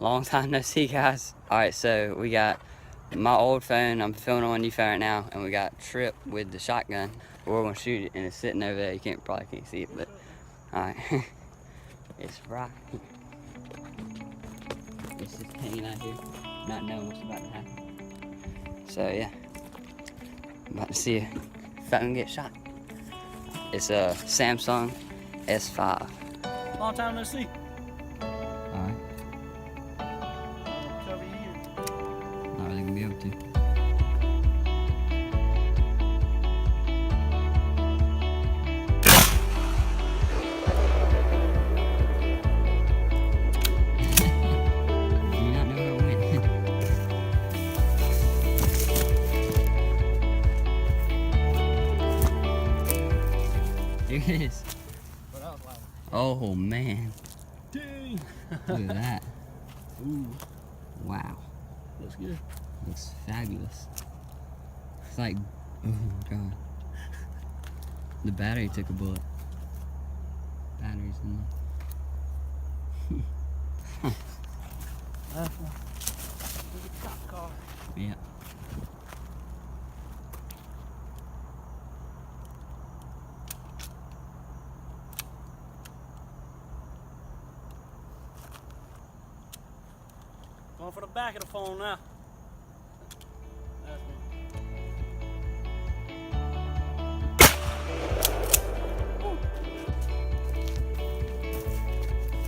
Long time no see, guys. Alright, so we got my old phone. I'm filming on a new phone right now, and we got Trip with the shotgun. We're gonna shoot it, and it's sitting over there. You probably can't see it, but alright. It's right here. It's just hanging out here, not knowing what's about to happen. So yeah, I'm about to see if phone get shot. It's a Samsung S5. Long time no see. Alright. Cover you. Not really gonna be able to. Do you not know where it went? Here it is. But that was loud. Oh man. Dang. Look at that. Ooh, Wow. looks good. Looks fabulous. It's like, oh my god. The battery took a bullet. Battery's in Last one. Look at the cop car. there. Yeah. Going for the back of the phone now. Last one.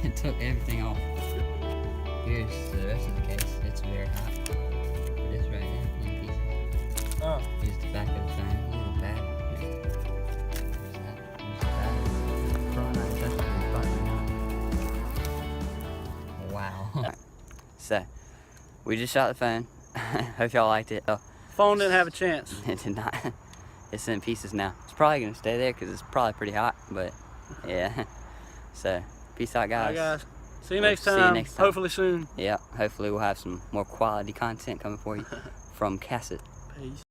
It took everything off. Here's the rest of the case. It's very hot. It is right now in pieces. Oh. Here's the back of the phone. Look at the battery. Here. There's that. There's the battery. Front, I touched it, it's button. Wow. So, we just shot the phone. Hope y'all liked it. Oh, Phone didn't have a chance. it did not. It's in pieces now. It's probably gonna stay there because it's probably pretty hot, but yeah. So, peace out, guys. Alright, guys. See you We'll next see you time. next time. Hopefully soon. Yeah, hopefully we'll have some more quality content coming for you from Cassett. Peace.